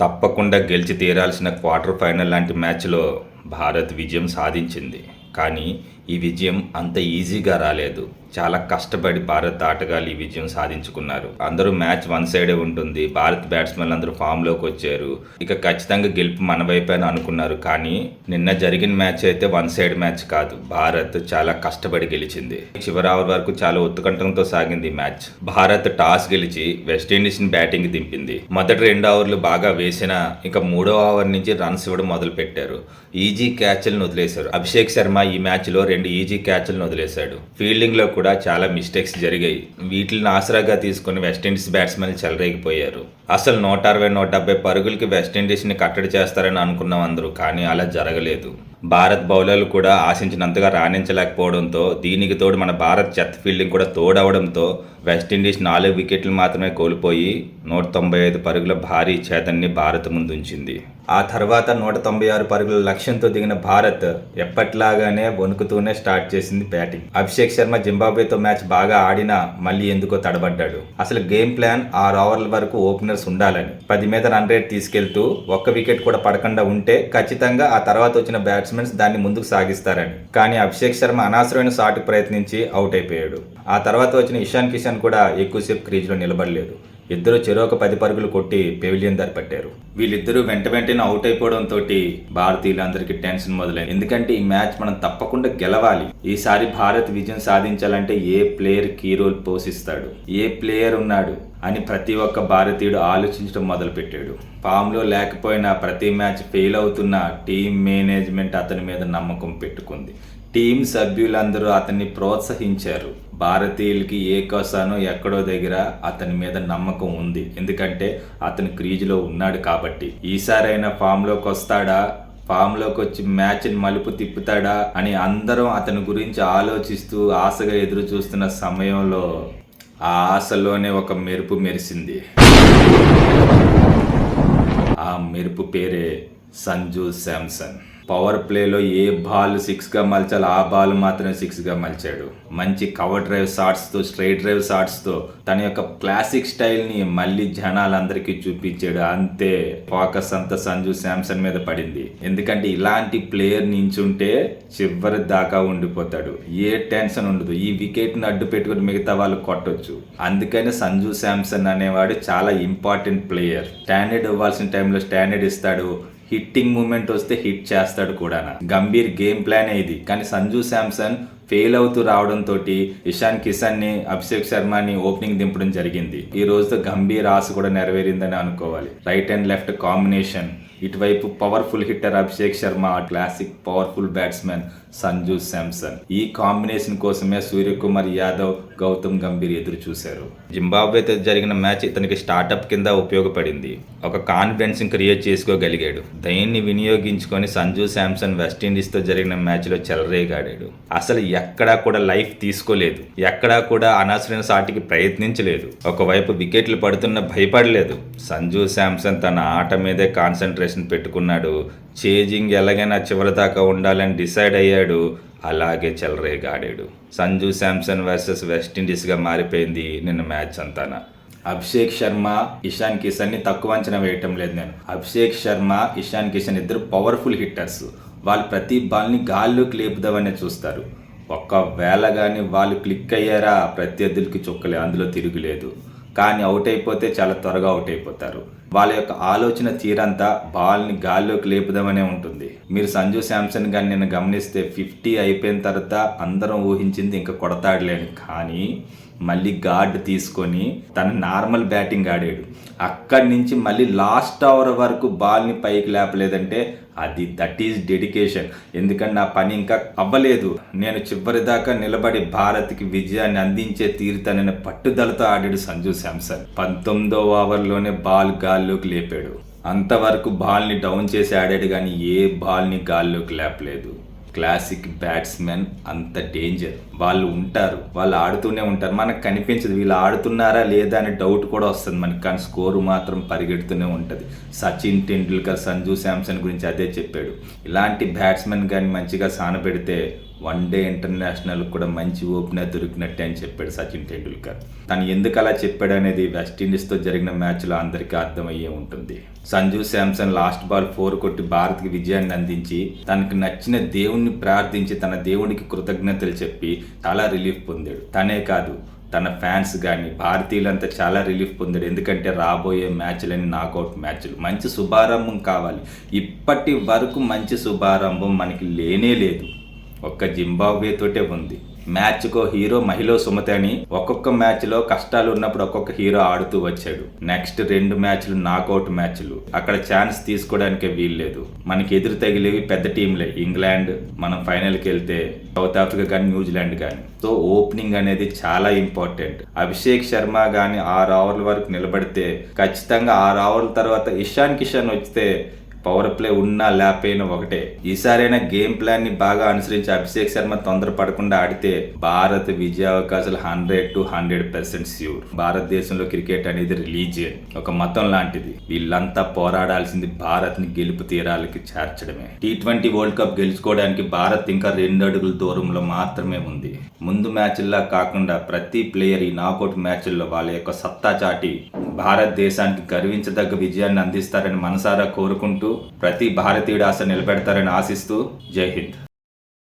తప్పకుండా గెలిచి తీరాల్సిన quarter final లాంటి మ్యాచ్లో భారత్ విజయం సాధించింది. కానీ ఈ విజయం అంత ఈజీగా రాలేదు. చాలా కష్టపడి భారత్ ఆటగాళ్ళు ఈ విజయం సాధించుకున్నారు. అందరూ మ్యాచ్ వన్ సైడే ఉంటుంది, భారత్ బ్యాట్స్మెన్లు అందరూ ఫామ్లోకి వచ్చారు, ఇక ఖచ్చితంగా గెలుపు మన వైపేనా అనుకున్నారు. కానీ నిన్న జరిగిన మ్యాచ్ అయితే వన్ సైడ్ మ్యాచ్ కాదు. భారత్ చాలా కష్టపడి గెలిచింది. చివరి ఓవర్ వరకు చాలా ఉత్కంఠంతో సాగింది ఈ మ్యాచ్. భారత్ టాస్ గెలిచి వెస్టిండీస్ని బ్యాటింగ్ దింపింది. మొదటి 2 ఓవర్లు బాగా వేసినా ఇక 3వ ఓవర్ నుంచి రన్స్ ఇవ్వడం మొదలు పెట్టారు. ఈజీ క్యాచ్లను వదిలేశారు. అభిషేక్ శర్మ ఈ మ్యాచ్లో 2 ఈజీ క్యాచ్లను వదిలేశాడు. ఫీల్డింగ్లో కూడా చాలా మిస్టేక్స్ జరిగాయి. వీటిని ఆసరాగా తీసుకుని వెస్టిండీస్ బ్యాట్స్మెన్లు చెలరేగిపోయారు. అసలు 160-170 పరుగులకి వెస్టిండీస్ని కట్టడి చేస్తారని అనుకున్నాం అందరూ, కానీ అలా జరగలేదు. భారత్ బౌలర్లు కూడా ఆశించినంతగా రాణించలేకపోవడంతో, దీనికి తోడు మన భారత్ చెత్త ఫీల్డింగ్ కూడా తోడవడంతో వెస్టిండీస్ 4 వికెట్లు మాత్రమే కోల్పోయి 195 పరుగుల భారీ చేతన్ని భారత్ ముందుంచింది. ఆ తర్వాత 196 పరుగుల లక్ష్యంతో దిగిన భారత్ ఎప్పట్లాగానే వణుకుతూనే స్టార్ట్ చేసింది బ్యాటింగ్. అభిషేక్ శర్మ జింబాబ్వేతో మ్యాచ్ బాగా ఆడినా మళ్ళీ ఎందుకో తడబడ్డాడు. అసలు గేమ్ ప్లాన్ 6 ఓవర్ల వరకు ఓపెనర్స్ ఉండాలని, 10 మీద రన్ రేట్ తీసుకెళ్తూ 1 వికెట్ కూడా పడకుండా ఉంటే ఖచ్చితంగా ఆ తర్వాత వచ్చిన బ్యాట్స్మెన్స్ దాన్ని ముందుకు సాగిస్తారని. కానీ అభిషేక్ శర్మ అనవసరమైన షాట్ ప్రయత్నించి అవుట్ అయిపోయాడు. ఆ తర్వాత వచ్చిన ఇషాన్ కిషన్ కూడా ఎక్కువసేపు క్రీజ్లో నిలబడలేదు. ఇద్దరు చెరొక 10 పరుగులు కొట్టి పెవిలియన్ దారి పట్టారు. వీళ్ళిద్దరూ వెంటనే అవుట్ అయిపోవడంతో భారతీయులందరికీ టెన్షన్ మొదలైంది. ఎందుకంటే ఈ మ్యాచ్ మనం తప్పకుండా గెలవాలి. ఈసారి భారత్ విజయం సాధించాలంటే ఏ ప్లేయర్ కీ రోల్ పోషిస్తాడు, ఏ ప్లేయర్ ఉన్నాడు అని ప్రతి ఒక్క భారతీయుడు ఆలోచించడం మొదలుపెట్టాడు. ఫామ్లో లేకపోయినా ప్రతి మ్యాచ్ ఫెయిల్ అవుతున్న టీం మేనేజ్మెంట్ అతని మీద నమ్మకం పెట్టుకుంది. టీం సభ్యులందరూ అతన్ని ప్రోత్సహించారు. భారతీయులకి ఏ కోసానో ఎక్కడో దగ్గర అతని మీద నమ్మకం ఉంది. ఎందుకంటే అతను క్రీజులో ఉన్నాడు కాబట్టి. ఈసారైనా ఫామ్లోకి వస్తాడా, ఫామ్లోకి వచ్చి మ్యాచ్ని మలుపు తిప్పుతాడా అని అందరం అతని గురించి ఆలోచిస్తూ ఆశగా ఎదురు చూస్తున్న సమయంలో ఆ ఆశలోనే ఒక మెరుపు మెరిసింది. ఆ మెరుపు పేరే సంజు శాంసన్. పవర్ ప్లేలో ఏ బాల్ 6గా మలచాలో ఆ బాల్ మాత్రమే 6గా మలిచాడు. మంచి కవర్ డ్రైవ్ షాట్స్తో, స్ట్రైట్ డ్రైవ్ షాట్స్తో తన యొక్క క్లాసిక్ స్టైల్ని మళ్ళీ జనాలందరికీ చూపించాడు. అంతే, ఫోకస్ అంతా సంజు శాంసన్ మీద పడింది. ఎందుకంటే ఇలాంటి ప్లేయర్ నించుంటే చివరి దాకా ఉండిపోతాడు. ఏ టెన్షన్ ఉండదు. ఈ వికెట్ని అడ్డు పెట్టుకుని మిగతా వాళ్ళు కొట్టొచ్చు. అందుకని సంజు శాంసన్ అనేవాడు చాలా ఇంపార్టెంట్ ప్లేయర్. స్టాండర్డ్ ఇవ్వాల్సిన టైంలో స్టాండర్డ్ ఇస్తాడు. హిట్టింగ్ మూమెంట్ వస్తే హిట్ చేస్తాడు కూడా. గంభీర్ గేమ్ ప్లాన్ ఇది. కానీ సంజు శాంసన్ ఫెయిల్ అవుతూ రావడంతో ఇషాన్ కిషన్ని, అభిషేక్ శర్మని ఓపెనింగ్ దింపడం జరిగింది. ఈ రోజుతో గంభీర్ ఆశ కూడా నెరవేరిందని అనుకోవాలి. రైట్ అండ్ లెఫ్ట్ కాంబినేషన్, ఇటువైపు powerful hitter Abhishek Sharma, classic powerful batsmen Sanju Samson. ఈ కాంబినేషన్ కోసమే సూర్యకుమార్ యాదవ్, గౌతమ్ గంభీర్ ఎదురు చూశారు. జింబాబ్వేతో జరిగిన మ్యాచ్ ఇతనికి స్టార్టప్ కింద ఉపయోగపడింది. ఒక కాన్ఫిడెన్స్ క్రియేట్ చేసుకోగలిగాడు. దీన్ని వినియోగించుకొని సంజు శాంసన్ వెస్టిండీస్తో జరిగిన మ్యాచ్లో చెలరేగాడాడు. అసలు ఎక్కడా కూడా లైఫ్ తీసుకోలేదు. ఎక్కడా కూడా అనవసరమైన షాట్కి ప్రయత్నించలేదు. ఒకవైపు వికెట్లు పడుతున్నా భయపడలేదు. సంజు శాంసన్ తన ఆట మీదే కాన్సన్ట్రేషన్ పెట్టుకున్నాడు. చేజింగ్ ఎలాగైనా చివరి దాకా ఉండాలని డిసైడ్ అయ్యాడు. అలాగే చెలరేగాడాడు. సంజు శాంసన్ వర్సెస్ వెస్టిండీస్గా మారిపోయింది నిన్న మ్యాచ్ అంతానా. అభిషేక్ శర్మ, ఇషాన్ కిషన్ని తక్కువ అంచనా వేయటం లేదు నేను. అభిషేక్ శర్మ, ఇషాన్ కిషన్ ఇద్దరు పవర్ఫుల్ హిట్టర్స్. వాళ్ళు ప్రతి బాల్ని గాల్లోకి లేపుదామనే చూస్తారు. ఒకవేళ కానీ వాళ్ళు క్లిక్ అయ్యారా ప్రత్యర్థులకి చుక్కలే, అందులో తిరుగులేదు. కానీ అవుట్ అయిపోతే చాలా త్వరగా అవుట్ అయిపోతారు. వాళ్ళ యొక్క ఆలోచన తీరంతా బాల్ని గాల్లోకి లేపుదామనే ఉంటుంది. మీరు సంజు శాంసన్ గారిని నిన్న గమనిస్తే 50 అయిపోయిన తర్వాత అందరం ఊహించింది ఇంకా కొడతాడులేని. కానీ మళ్ళీ గార్డ్ తీసుకొని తన నార్మల్ బ్యాటింగ్ ఆడాడు. అక్కడి నుంచి మళ్ళీ లాస్ట్ ఓవర్ వరకు బాల్ని పైకి లేపలేదంటే దట్ ఈజ్ డెడికేషన్. ఎందుకంటే నా పని ఇంకా అవ్వలేదు, నేను చివరి దాకా నిలబడి భారత్కి విజయాన్ని అందించే తీరుతాననే పట్టుదలతో ఆడాడు సంజు శాంసన్. 19వ ఓవర్లోనే బాల్ గాల్లోకి లేపాడు. అంతవరకు బాల్ని డౌన్ చేసి ఆడాడు, కానీ ఏ బాల్ని గాల్లోకి లేపలేదు. క్లాసిక్ బ్యాట్స్మెన్ అంత డేంజర్. వాళ్ళు ఉంటారు, వాళ్ళు ఆడుతూనే ఉంటారు. మనకు కనిపించదు వీళ్ళు ఆడుతున్నారా లేదా అనే డౌట్ కూడా వస్తుంది మనకి, కానీ స్కోరు మాత్రం పరిగెడుతూనే ఉంటుంది. సచిన్ టెండూల్కర్ సంజు శాంసన్ గురించి అదే చెప్పాడు. ఇలాంటి బ్యాట్స్మెన్ కానీ మంచిగా సానపెడితే వన్డే ఇంటర్నేషనల్ కూడా మంచి ఓపెనర్ దొరికినట్టే అని చెప్పాడు సచిన్ టెండూల్కర్. తను ఎందుకు అలా చెప్పాడు అనేది వెస్టిండీస్తో జరిగిన మ్యాచ్లో అందరికీ అర్థమయ్యే ఉంటుంది. సంజు శాంసన్ లాస్ట్ బాల్ 4 కొట్టి భారత్కి విజయాన్ని అందించి తనకు నచ్చిన దేవుణ్ణి ప్రార్థించి తన దేవుడికి కృతజ్ఞతలు చెప్పి చాలా రిలీఫ్ పొందాడు. తనే కాదు, తన ఫ్యాన్స్ కానీ భారతీయులంతా చాలా రిలీఫ్ పొందాడు. ఎందుకంటే రాబోయే మ్యాచ్లని నాకౌట్ మ్యాచ్లు, మంచి శుభారంభం కావాలి. ఇప్పటి వరకు మంచి శుభారంభం మనకి లేనే లేదు, ఒక్క జింబాబ్వే తోటే ఉంది. మ్యాచ్కో హీరో మహిళ సుమతి అని ఒక్కొక్క మ్యాచ్లో కష్టాలు ఉన్నప్పుడు ఒక్కొక్క హీరో ఆడుతూ వచ్చాడు. నెక్స్ట్ 2 మ్యాచ్లు నాకౌట్ మ్యాచ్లు, అక్కడ ఛాన్స్ తీసుకోవడానికే వీల్లేదు. మనకి ఎదురు తగిలేవి పెద్ద టీంలే, ఇంగ్లాండ్, మనం ఫైనల్కి వెళ్తే సౌత్ ఆఫ్రికా కానీ న్యూజిలాండ్ కానీ. సో ఓపెనింగ్ అనేది చాలా ఇంపార్టెంట్. అభిషేక్ శర్మ కానీ 6 ఓవర్ల వరకు నిలబడితే ఖచ్చితంగా 6 ఓవర్ల తర్వాత ఇషాన్ కిషన్ వస్తే పవర్ ప్లే ఉన్నా లేకపోయినా ఒకటే. ఈసారైనా గేమ్ ప్లాన్ ని బాగా అనుసరించి అభిషేక్ శర్మ తొందరపడకుండా ఆడితే భారత్ విజయావకాశాలు 100 to 100% ష్యూర్. భారతదేశంలో క్రికెట్ అనేది రిలీజియన్, ఒక మతం లాంటిది. వీళ్ళంతా పోరాడాల్సింది భారత్ ని గెలుపు తీరాలకి చేర్చడమే. T20 వరల్డ్ కప్ గెలుచుకోవడానికి భారత్ ఇంకా 2 అడుగుల దూరంలో మాత్రమే ఉంది. ముందు మ్యాచ్ల్లా కాకుండా ప్రతి ప్లేయర్ ఈ నాకౌట్ మ్యాచ్ల్లో వాళ్ళ యొక్క సత్తా చాటి భారతదేశానికి గర్వించదగ్గ విజయాన్ని అందిస్తారని మనసారా కోరుకుంటూ ప్రతి భారతీయుడు ఆశ నిలబెడతారని ఆశిస్తూ జై హింద్.